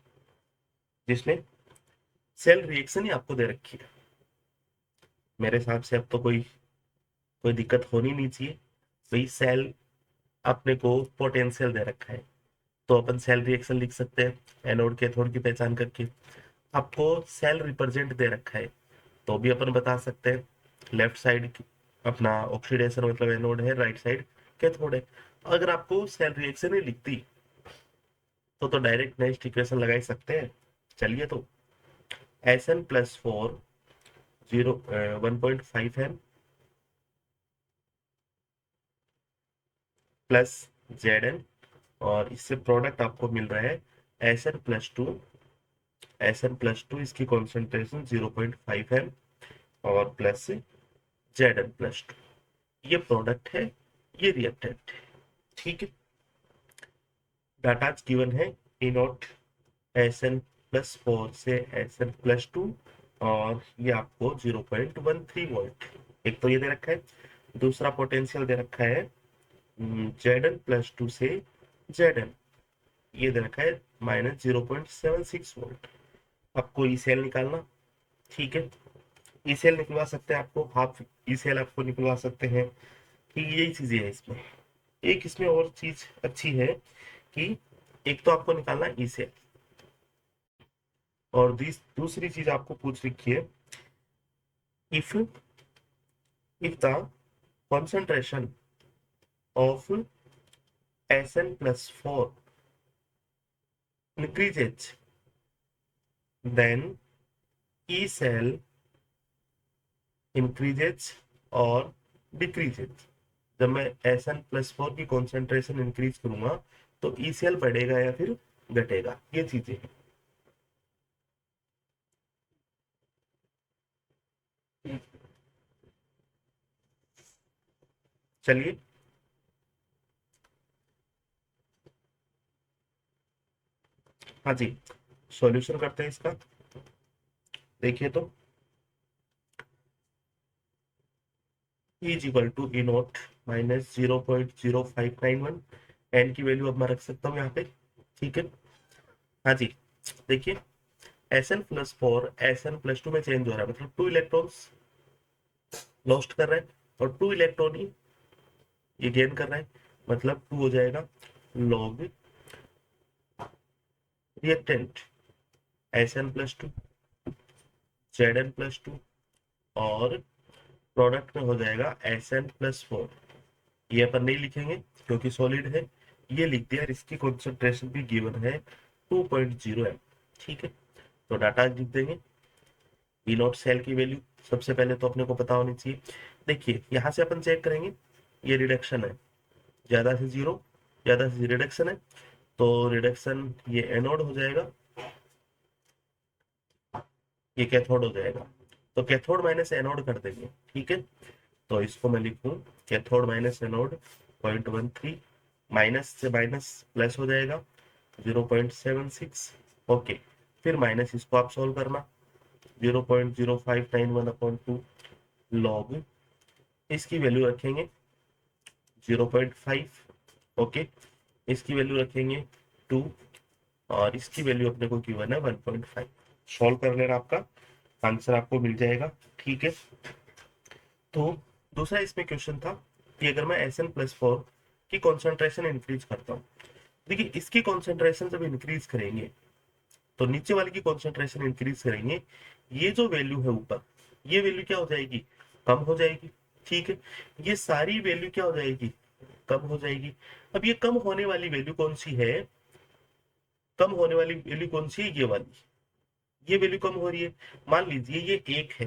जिसमें सेल रिएक्शन ही आपको दे रखी है। मेरे हिसाब से अब तो कोई कोई दिक्कत होनी नहीं चाहिए, वही सेल अपने को पोटेंशियल दे रखा है, तो अपन सेल रिएक्शन लिख सकते हैं एनोड कैथोड की पहचान करके। आपको सेल रिप्रेजेंट दे रखा है तो भी अपन बता सकते हैं, लेफ्ट साइड अपना ऑक्सीडेशन मतलब एनोड है, राइट साइड कैथोड है। अगर आपको सेल रिएक्शन ही लिखती तो डायरेक्ट नेक्स्ट इक्वेशन लगा ही सकते हैं। चलिए तो S N plus 4 1.5 M plus Z N, और इससे प्रोडक्ट आपको मिल रहा है S N plus 2, S N plus 2 इसकी कॉन्सेंट्रेशन 0.5 एम और प्लस जेड एन प्लस 2, ये प्रोडक्ट है, ये रिएक्टेंट है। ठीक है, डाटा गिवन है ई नॉट एस एन प्लस 4 से एस एन प्लस 2, और ये आपको 0.13 वोल्ट, एक तो ये दे रखा है, दूसरा पोटेंशियल दे रखा है जेड एन प्लस 2 से जेड एन, ये दे रखा है -0.76 वोल्ट। आपको ई सेल निकालना। ठीक है, ई सेल निकलवा सकते हैं, आपको हाफ ई सेल आपको निकलवा सकते हैं। ठीक, यही चीजें है इसमें। एक इसमें और चीज अच्छी है कि एक तो आपको निकालना ई सेल, और दूसरी चीज आपको पूछ रखी है, if if the concentration of Sn+4 increases, then E cell increases और decreases। जब मैं Sn+4 की कॉन्सेंट्रेशन इंक्रीज करूंगा तो ई सेल बढ़ेगा या फिर घटेगा, ये चीजें हैं। चलिए हाँ जी, सॉल्यूशन करते हैं इसका। देखिए तो is equal to E naught minus 0.0591। N की वैल्यू अब मैं रख सकता हूँ यहाँ पे, ठीक है। हाँ जी, देखिए Sn+4 Sn+2 में चेंज हो रहा है, मतलब 2 इलेक्ट्रॉन्स लॉस्ट कर रहा है और 2 इलेक्ट्रॉन ही ये गेन कर रहा है, मतलब 2 हो जाएगा लॉग रिएक्टेंट Sn+2 Zn+2 और प्रोडक्ट में हो जाएगा Sn+4। ये अपन नहीं लिखेंगे क्योंकि सॉलिड है, ये लिख दिया। इसकी कॉन्सेंट्रेशन भी गिवन है 2.0 m, ठीक है। तो डाटा लिख देंगे। ई नॉट सेल की वैल्यू सबसे पहले तो अपने को पता होनी चाहिए। देखिए यहाँ से अपन चेक करेंगे, ये रिडक्शन है, ज्यादा से जीरो, ज्यादा से रिडक्शन है, तो रिडक्शन ये एनोड हो जाएगा, ये कैथोड हो जाएगा। तो कैथोड माइनस एनोड कर देंगे, ठीक है। तो इसको मैं लिखूं कैथोड माइनस एनोड 0.13, माइनस से माइनस प्लस हो जाएगा 0.76। ओके, फिर माइनस इसको आप सॉल्व करना 0.0591/2 लॉग, इसकी वैल्यू रखेंगे 0.5। ओके, इसकी वैल्यू रखेंगे 2 और इसकी वैल्यू अपने को गिवन है 1.5। सॉल्व कर लेना, आपका आंसर आपको मिल जाएगा, ठीक है। तो दूसरा इसमें क्वेश्चन था कि अगर मैं Sn+4 की कॉन्सेंट्रेशन इंक्रीज करता हूँ, देखिए इसकी कॉन्सेंट्रेशन जब इंक्रीज करेंगे तो नीचे वाले की कॉन्सेंट्रेशन इंक्रीज करेंगे, ये जो वैल्यू है ऊपर, ये वैल्यू क्या हो जाएगी, कम हो जाएगी, ठीक है। ये सारी वैल्यू क्या हो जाएगी, कम हो जाएगी। अब ये कम होने वाली वैल्यू कौन सी है, कम होने वाली वैल्यू कौन सी है, ये वाली, ये वैल्यू कम हो रही है। मान लीजिए ये एक है,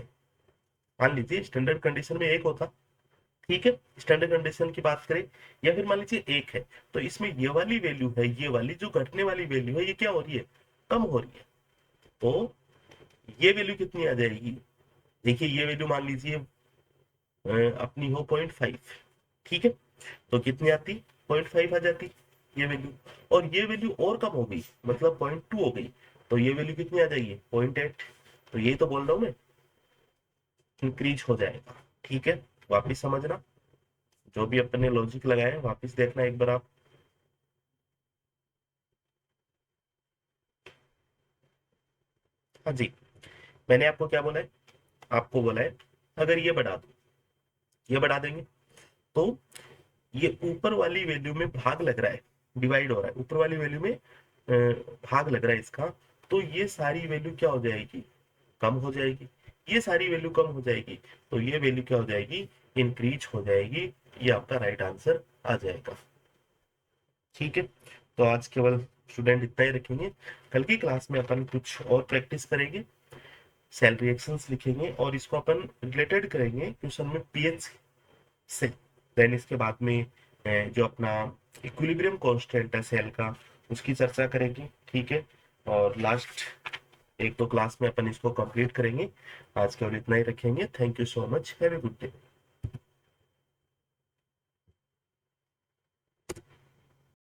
मान लीजिए स्टैंडर्ड कंडीशन में एक होता, ठीक है, स्टैंडर्ड कंडीशन की बात करें, या फिर मान लीजिए एक है, तो इसमें ये वाली वैल्यू है, ये वाली जो घटने वाली वैल्यू है, ये क्या हो रही है, कम हो रही है। तो ये वैल्यू कितनी आ जाएगी, देखिए ये वैल्यू मान लीजिए अपनी हो 0.5, ठीक है। तो कितनी आती, 0.5 आ जाती ये वैल्यू, और ये वैल्यू और कम हो गई, मतलब 0.2 हो गई, तो ये वैल्यू कितनी आ जाएगी, 0.8। तो यही तो बोल रहा हूं मैं, इंक्रीज हो जाएगा, ठीक है। वापिस समझना, जो भी अपने लॉजिक लगाए वापिस देखना एक बार आप। हाँ जी, मैंने आपको क्या बोला है, आपको बोला है अगर ये बढ़ा दो, ये बढ़ा देंगे तो ये ऊपर वाली वैल्यू में भाग लग रहा है, डिवाइड हो रहा है, ऊपर वाली वैल्यू में भाग लग रहा है इसका, तो ये सारी वैल्यू क्या हो जाएगी, कम हो जाएगी। ये सारी वैल्यू कम हो जाएगी, तो ये वैल्यू क्या हो जाएगी, इंक्रीज हो जाएगी। ये आपका राइट आंसर आ जाएगा, ठीक है। तो आज केवल स्टूडेंट इतना ही रखेंगे, कल की क्लास में अपन कुछ और प्रैक्टिस करेंगे, सेल रिएक्शंस लिखेंगे और इसको अपन रिलेटेड करेंगे क्वेश्चन में पीएच से। देन इसके बाद में जो अपना इक्विलिब्रियम कांस्टेंट है सेल का, उसकी चर्चा करेंगे, ठीक है। और लास्ट एक दो क्लास में अपन इसको कंप्लीट करेंगे। आज केवल इतना ही रखेंगे। Thank you so much, have a good day.